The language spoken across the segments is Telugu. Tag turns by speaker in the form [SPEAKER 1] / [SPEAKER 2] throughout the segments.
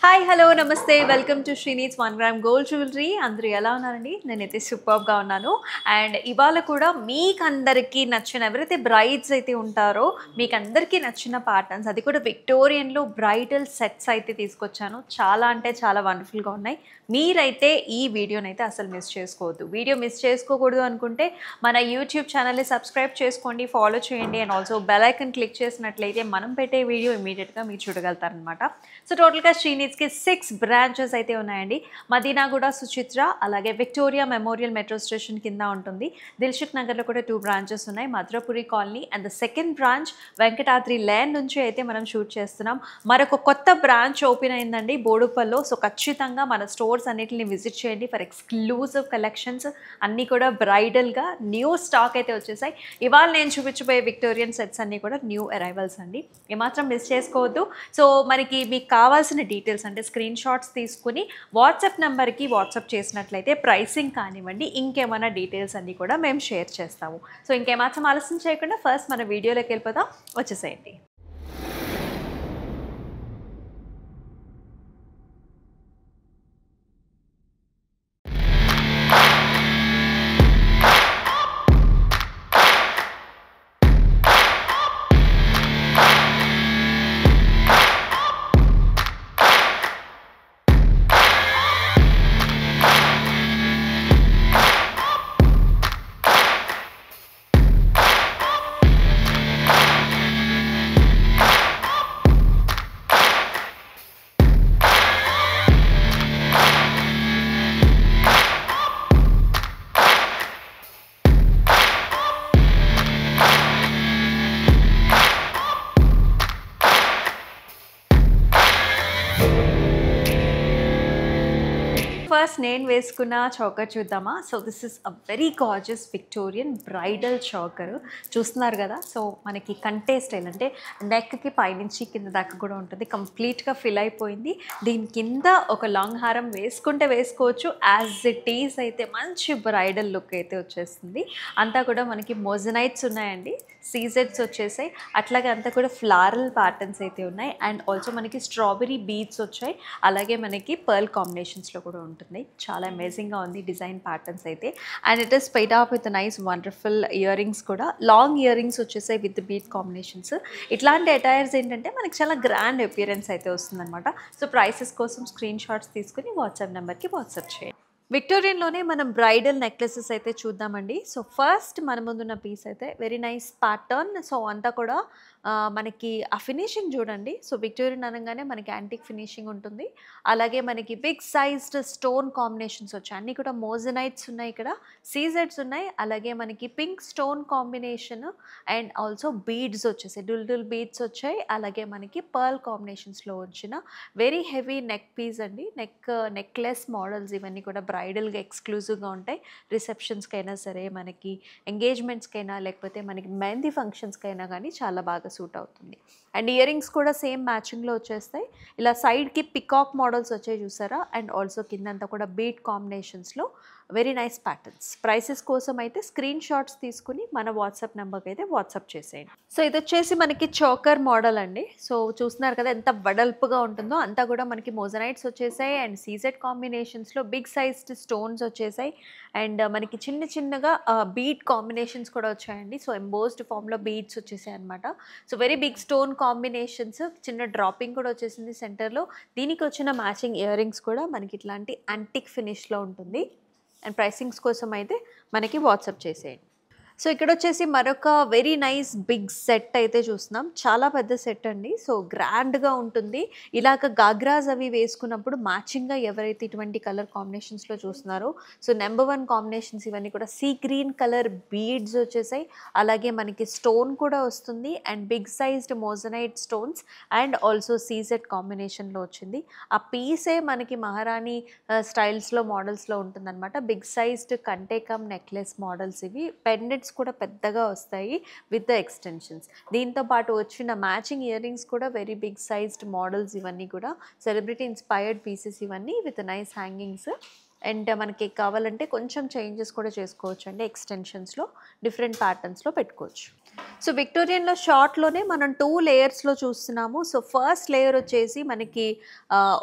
[SPEAKER 1] హాయ్ హలో నమస్తే welcome to Srinis 1 gram gold jewellery. అందరూ ఎలా ఉన్నారండి? నేనైతే సూపర్గా ఉన్నాను. అండ్ ఇవాళ కూడా మీకందరికీ నచ్చిన ఎవరైతే బ్రైడ్స్ అయితే ఉంటారో మీకందరికీ నచ్చిన ప్యాటర్న్స్, అది కూడా విక్టోరియన్లో బ్రైడల్ సెట్స్ అయితే తీసుకొచ్చాను. చాలా అంటే చాలా వండర్ఫుల్గా ఉన్నాయి. మీరైతే ఈ వీడియోనైతే అసలు మిస్ చేసుకోవద్దు. వీడియో మిస్ చేసుకోకూడదు అనుకుంటే మన యూట్యూబ్ ఛానల్ని సబ్స్క్రైబ్ చేసుకోండి, ఫాలో చేయండి. And also bell icon click చేసినట్లయితే మనం పెట్టే వీడియో ఇమీడియట్గా మీరు చూడగలుగుతారనమాట. సో టోటల్గా శ్రీనీస్కి 6 బ్రాంచెస్ అయితే ఉన్నాయండి. మదీనాగూడ, సుచిత్ర, అలాగే విక్టోరియా మెమోరియల్ మెట్రో స్టేషన్ కింద ఉంటుంది. దిల్సుఖ్ నగర్లో కూడా 2 బ్రాంచెస్ ఉన్నాయి, Madhurapuri colony and the second branch Venkatadri lane నుంచి అయితే మనం షూట్ చేస్తున్నాం. మరొక కొత్త బ్రాంచ్ ఓపెన్ అయిందండి బోడుపల్లో. సో ఖచ్చితంగా మన స్టోర్స్ అన్నిటిని విజిట్ చేయండి ఫర్ ఎక్స్క్లూజివ్ కలెక్షన్స్. అన్నీ కూడా బ్రైడల్గా న్యూ స్టాక్ అయితే వచ్చేసాయి. ఇవాళ నేను చూపించబోయే విక్టోరియన్ సెట్స్ అన్నీ కూడా న్యూ అరైవల్స్ అండి, ఏమాత్రం మిస్ చేసుకోవద్దు. సో మనకి మీకు కావాల్సిన డీటెయిల్స్ అంటే స్క్రీన్ షాట్స్ తీసుకుని వాట్సాప్ నెంబర్కి వాట్సాప్ చేసినట్లయితే ప్రైసింగ్ కానివ్వండి, ఇంకేమైనా డీటెయిల్స్ అన్నీ కూడా మేము షేర్ చేస్తాము. సో ఇంకేమాత్రం ఆలస్యం చేయకుండా ఫస్ట్ మన వీడియోలోకి వెళ్ళిపోదాం, వచ్చేసేయండి. ఫస్ట్ నేను వేసుకున్న చౌకర్ చూద్దామా. So this is a very gorgeous Victorian bridal choker. చూస్తున్నారు కదా. సో మనకి కంటే స్టైల్ అంటే నెక్కి పైనుంచి కింద దాకా కూడా ఉంటుంది, కంప్లీట్గా ఫిల్ అయిపోయింది. దీని కింద ఒక లాంగ్ హారం వేసుకుంటే వేసుకోవచ్చు, యాజ్ ఇట్ ఈజ్ అయితే మంచి బ్రైడల్ లుక్ అయితే వచ్చేస్తుంది. అంతా కూడా మనకి మోజనైట్స్ ఉన్నాయండి, సీజెట్స్ వచ్చేసాయి, అట్లాగే అంతా కూడా ఫ్లారల్ ప్యాటర్న్స్ అయితే ఉన్నాయి. అండ్ ఆల్సో మనకి స్ట్రాబెరీ బీడ్స్ వచ్చాయి, అలాగే మనకి పర్ల్ కాంబినేషన్స్లో కూడా ఉంటుంది. చాలా అమేజింగ్గా ఉంది డిజైన్ ప్యాటర్న్స్ అయితే. And it is paid of with nice wonderful year rings కూడా, లాంగ్ ఇయర్ రింగ్స్ వచ్చేసాయి విత్ బీడ్ కాంబినేషన్స్. ఇట్లాంటి అటైర్స్ ఏంటంటే మనకి చాలా గ్రాండ్ అపియరెన్స్ అయితే వస్తుందన్నమాట. సో ప్రైసెస్ కోసం స్క్రీన్ షాట్స్ తీసుకుని వాట్సాప్ నెంబర్కి వాట్సాప్ చేయండి. విక్టోరియన్లోనే మనం బ్రైడల్ నెక్లెసెస్ అయితే చూద్దామండి. సో ఫస్ట్ మన ముందున్న పీస్ అయితే వెరీ నైస్ ప్యాటర్న్. సో అంతా కూడా మనకి ఆ ఫినిషింగ్ చూడండి. సో విక్టోరియన్ అనగానే మనకి యాంటిక్ ఫినిషింగ్ ఉంటుంది, అలాగే మనకి బిగ్ సైజ్డ్ స్టోన్ కాంబినేషన్స్ వచ్చాయి. అన్నీ కూడా మోజనైట్స్ ఉన్నాయి, ఇక్కడ సీజెడ్స్ ఉన్నాయి, అలాగే మనకి pink stone combination and also beads వచ్చేసాయి, డుల్ బీడ్స్ వచ్చాయి, అలాగే మనకి పర్ల్ కాంబినేషన్స్లో వచ్చిన వెరీ హెవీ నెక్ పీస్ అండి. నెక్లెస్ మోడల్స్ ఇవన్నీ కూడా బ్రైడల్గా ఎక్స్క్లూజివ్గా ఉంటాయి. రిసెప్షన్స్కి అయినా సరే, మనకి ఎంగేజ్మెంట్స్కి అయినా, లేకపోతే మనకి మెహందీ ఫంక్షన్స్కి అయినా కానీ చాలా బాగా సూట్ అవుతుంది. అండ్ ఇయర్ రింగ్స్ కూడా సేమ్ మ్యాచింగ్లో వచ్చేస్తాయి. ఇలా సైడ్కి పికాక్ మోడల్స్ వచ్చాయి చూసారా. అండ్ ఆల్సో కిందంతా కూడా బీట్ కాంబినేషన్స్లో వెరీ నైస్ ప్యాటర్న్స్. ప్రైసెస్ కోసం అయితే స్క్రీన్ షాట్స్ తీసుకుని మన వాట్సాప్ నెంబర్కి అయితే వాట్సాప్ చేసేయండి. సో ఇది వచ్చేసి మనకి చోకర్ మోడల్ అండి. సో చూస్తున్నారు కదా ఎంత వెడల్పుగా ఉంటుందో. అంతా కూడా మనకి మోజనైట్స్ వచ్చేసాయి అండ్ సీజెడ్ కాంబినేషన్స్లో బిగ్ సైజ్డ్ స్టోన్స్ వచ్చేసాయి. అండ్ మనకి చిన్నగా బీడ్ కాంబినేషన్స్ కూడా వచ్చాయండి. సో ఎంబోస్డ్ ఫామ్లో బీడ్స్ వచ్చేసాయి అనమాట. So very big stone combinations, చిన్న డ్రాపింగ్ కూడా వచ్చేసింది సెంటర్లో. దీనికి వచ్చిన మ్యాచింగ్ ఇయర్ రింగ్స్ కూడా మనకి ఇట్లాంటి యాంటిక్ ఫినిష్లో ఉంటుంది. అండ్ ప్రైసింగ్స్ కోసం అయితే మనకి వాట్సాప్ చేసేయండి. సో ఇక్కడ వచ్చేసి మరొక వెరీ నైస్ బిగ్ సెట్ అయితే చూస్తున్నాం. చాలా పెద్ద సెట్ అండి. సో గ్రాండ్గా ఉంటుంది. ఇలాగ గాగ్రాస్ అవి వేసుకున్నప్పుడు మ్యాచింగ్గా ఎవరైతే ఇటువంటి కలర్ కాంబినేషన్స్లో చూస్తున్నారో, సో నెంబర్ 1 కాంబినేషన్స్ ఇవన్నీ కూడా సీ గ్రీన్ కలర్ బీడ్స్ వచ్చేసాయి, అలాగే మనకి స్టోన్ కూడా వస్తుంది and big sized moissanite stones and also CZ కాంబినేషన్లో వచ్చింది. ఆ పీసే మనకి మహారాణి స్టైల్స్లో మోడల్స్లో ఉంటుందన్నమాట. బిగ్ సైజ్డ్ కంటే కమ్ నెక్లెస్ మోడల్స్ ఇవి. పెండెంట్స్ కూడా పెద్దగా వస్తాయి విత్ ద ఎక్స్టెన్షన్స్. దీంతో పాటు వచ్చిన మ్యాచింగ్ ఇయర్ రింగ్స్ కూడా వెరీ బిగ్ సైజ్డ్ మోడల్స్. ఇవన్నీ కూడా సెలబ్రిటీ ఇన్స్పైర్డ్ పీసెస్ ఇవన్నీ విత్ నైస్ హ్యాంగింగ్స్. అండ్ మనకి కావాలంటే కొంచెం చేంజెస్ కూడా చేసుకోవచ్చు అండి, ఎక్స్టెన్షన్స్లో డిఫరెంట్ ప్యాటర్న్స్లో పెట్టుకోవచ్చు. సో విక్టోరియన్లో షార్ట్లోనే మనం 2 లేయర్స్లో చూస్తున్నాము. సో ఫస్ట్ లేయర్ వచ్చేసి మనకి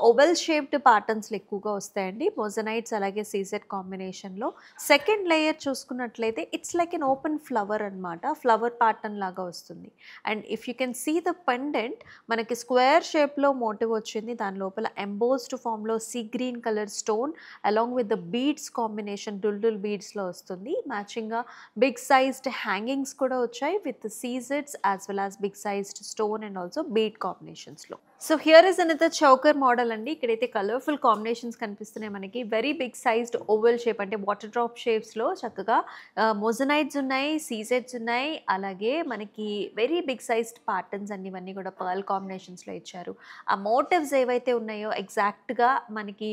[SPEAKER 1] ఓవెల్ షేప్డ్ ప్యాటర్న్స్లో ఎక్కువగా వస్తాయండి, మొజనైట్స్ అలాగే సీజెడ్ కాంబినేషన్లో. సెకండ్ లేయర్ చూసుకున్నట్లయితే it's like an open flower అనమాట, ఫ్లవర్ ప్యాటర్న్ లాగా వస్తుంది. And if you can see the pendant మనకి స్క్వేర్ షేప్లో మోటివ్ వచ్చింది, దాని లోపల ఎంబోస్డ్ ఫామ్లో sea green colour stone along with the beads combination dull బీడ్స్లో వస్తుంది. మ్యాచింగ్గా బిగ్ సైజ్డ్ హ్యాంగింగ్స్ కూడా వచ్చాయి with the seasets as well as big sized stone and also bead combinations లో. So here is another choker model అండి. ఇక్కడైతే కలర్ఫుల్ కాంబినేషన్స్ కనిపిస్తున్నాయి మనకి. Very big sized oval shape అంటే వాటర్ డ్రాప్ షేప్స్లో చక్కగా మొజనైట్స్ ఉన్నాయి, సీజెట్స్ ఉన్నాయి, అలాగే మనకి వెరీ బిగ్ సైజ్డ్ ప్యాటర్న్స్ అన్ని ఇవన్నీ కూడా పర్ల్ కాంబినేషన్స్లో ఇచ్చారు. ఆ మోటివ్స్ ఏవైతే ఉన్నాయో ఎగ్జాక్ట్గా మనకి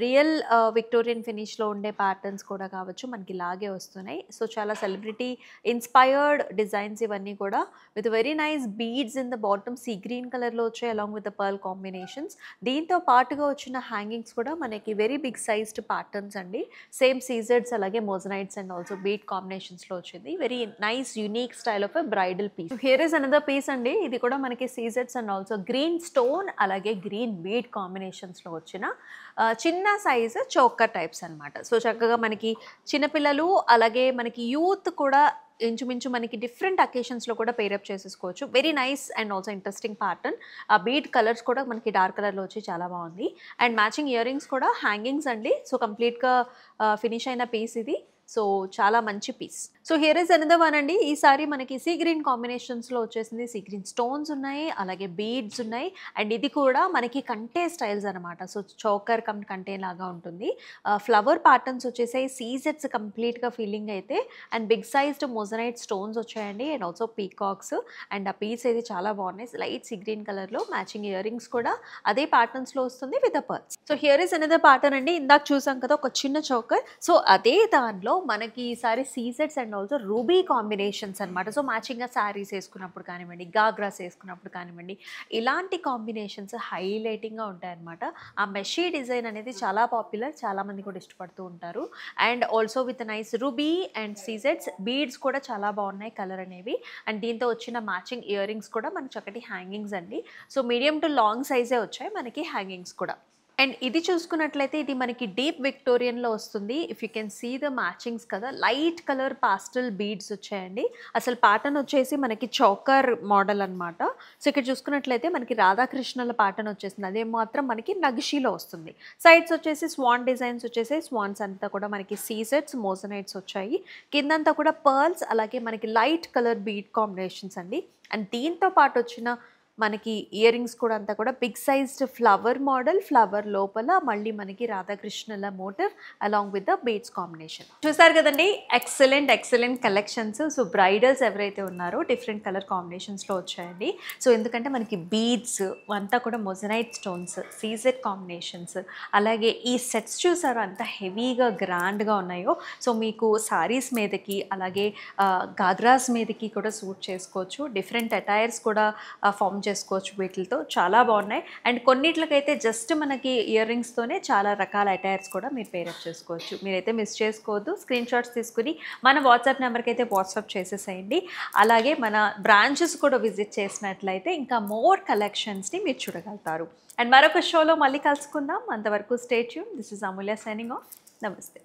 [SPEAKER 1] రియల్ విక్టోరియన్ ఫినిష్లో ఉండే ప్యాటర్న్స్ కూడా కావచ్చు మనకి ఇలాగే వస్తున్నాయి. సో చాలా సెలబ్రిటీ ఇన్స్పైర్డ్ డిజైన్స్ ఇవన్నీ కూడా with very nice beads in the bottom sea green కలర్లో వచ్చాయి along with the pearl combinations. దీంతో పాటుగా వచ్చిన హ్యాంగింగ్స్ కూడా మనకి వెరీ బిగ్ సైజ్డ్ ప్యాటర్న్స్ అండి, సేమ్ సీజెడ్స్ అలాగే మోజనైట్స్ అండ్ ఆల్సో బీడ్ కాంబినేషన్స్లో వచ్చింది. Very nice unique style of a bridal piece. Here is another piece అండి. ఇది కూడా మనకి సీజెడ్స్ అండ్ ఆల్సో గ్రీన్ స్టోన్ అలాగే గ్రీన్ బీడ్ కాంబినేషన్స్లో వచ్చిన చిన్న సైజు చోకర్ టైప్స్ అనమాట. సో చక్కగా మనకి చిన్నపిల్లలు అలాగే మనకి యూత్ కూడా ఇంచుమించు మనకి డిఫరెంట్ అకేషన్స్లో కూడా పేరప్ చేసేసుకోవచ్చు. Very nice and also interesting pattern. ఆ బీడ్ కలర్స్ కూడా మనకి డార్క్ కలర్లో వచ్చి చాలా బాగుంది. అండ్ మ్యాచింగ్ ఇయర్ రింగ్స్ కూడా హ్యాంగింగ్స్ అండి. సో కంప్లీట్గా ఫినిష్ అయిన పీస్ ఇది. సో చాలా మంచి piece. So here is another one అండి. ఈసారి మనకి సీ గ్రీన్ కాంబినేషన్స్లో వచ్చేసింది. సీ గ్రీన్ స్టోన్స్ ఉన్నాయి అలాగే బీడ్స్ ఉన్నాయి. అండ్ ఇది కూడా మనకి కంటే స్టైల్స్ అనమాట. సో చోకర్ కంటే లాగా ఉంటుంది. ఫ్లవర్ ప్యాటర్న్స్ వచ్చేసాయి, సీజెట్స్ కంప్లీట్గా ఫీలింగ్ అయితే, and big sized moissanite stones వచ్చాయండి అండ్ ఆల్సో పీకాక్స్. అండ్ ఆ పీస్ అయితే చాలా బాగున్నాయి, లైట్ సీ గ్రీన్ కలర్లో. మ్యాచింగ్ ఇయర్ రింగ్స్ కూడా అదే ప్యాటర్న్స్లో వస్తుంది with a pearls. So here is another pattern అండి. ఇందాక చూసాం కదా ఒక చిన్న చోకర్. సో అదే దానిలో మనకి ఈసారి సీజెట్స్ అండ్ ఆల్సో రూబీ కాంబినేషన్స్ అనమాట. సో మ్యాచింగ్గా శారీస్ వేసుకున్నప్పుడు కానివ్వండి, గాగ్రాస్ వేసుకున్నప్పుడు కానివ్వండి, ఇలాంటి కాంబినేషన్స్ హైలైటింగ్గా ఉంటాయన్నమాట. ఆ మెషీ డిజైన్ అనేది చాలా పాపులర్, చాలామంది కూడా ఇష్టపడుతూ ఉంటారు. And also with nice ruby and సీజెట్స్ బీడ్స్ కూడా చాలా బాగున్నాయి కలర్ అనేవి. అండ్ దీంతో వచ్చిన మ్యాచింగ్ ఇయర్ రింగ్స్ కూడా మనకి చక్కటి హ్యాంగింగ్స్ అండి. సో మీడియం టు లాంగ్ సైజే వచ్చాయి మనకి హ్యాంగింగ్స్ కూడా. అండ్ ఇది చూసుకున్నట్లయితే ఇది మనకి డీప్ విక్టోరియన్లో వస్తుంది. If you can see the matchings కదా, లైట్ కలర్ పాస్టల్ బీడ్స్ వచ్చాయండి. అసలు ప్యాటర్న్ వచ్చేసి మనకి చౌకర్ మోడల్ అనమాట. సో ఇక్కడ చూసుకున్నట్లయితే మనకి రాధాకృష్ణుల ప్యాటర్న్ వచ్చేసింది, అదే మాత్రం మనకి నగిషిలో వస్తుంది. సైడ్స్ వచ్చేసి స్వాన్ డిజైన్స్ వచ్చేసాయి. స్వాన్స్ అంతా కూడా మనకి సీజెట్స్ మోజనైట్స్ వచ్చాయి. కిందంతా కూడా పర్ల్స్ అలాగే మనకి లైట్ కలర్ బీడ్ కాంబినేషన్స్ అండి. అండ్ దీంతో పాటు వచ్చిన మనకి ఇయర్ రింగ్స్ కూడా అంతా కూడా big sized flower model, flower లోపల మళ్ళీ మనకి రాధాకృష్ణుల motif along with the beads combination. చూసారు కదండి, ఎక్సలెంట్ కలెక్షన్స్. సో బ్రైడల్స్ ఎవరైతే ఉన్నారో డిఫరెంట్ కలర్ కాంబినేషన్స్లో వచ్చాయండి. సో ఎందుకంటే మనకి బీడ్స్ అంతా కూడా మొజనైట్ స్టోన్స్, సీజెడ్ కాంబినేషన్స్, అలాగే ఈ సెట్స్ చూసారో అంత హెవీగా గ్రాండ్గా ఉన్నాయో. సో మీకు సారీస్ మీదకి అలాగే గాగ్రాస్ మీదకి కూడా సూట్ చేసుకోవచ్చు. డిఫరెంట్ అటైర్స్ కూడా ఫామ్ చేసుకోవచ్చు వీటితో, చాలా బాగున్నాయి. అండ్ కొన్నిట్లకైతే జస్ట్ మనకి ఇయర్ రింగ్స్తోనే చాలా రకాల అటైర్స్ కూడా మీరు పేరప్ చేసుకోవచ్చు. మీరైతే మిస్ చేసుకోవద్దు. స్క్రీన్ షాట్స్ తీసుకుని మన వాట్సాప్ నెంబర్కి అయితే వాట్సాప్ చేసేసేయండి. అలాగే మన బ్రాంచెస్ కూడా విజిట్ చేసినట్లయితే ఇంకా మోర్ కలెక్షన్స్ని మీరు చూడగలుగుతారు. అండ్ మరొక షోలో మళ్ళీ కలుసుకుందాం. అంతవరకు stay tune. This is Amulya signing off. నమస్తే.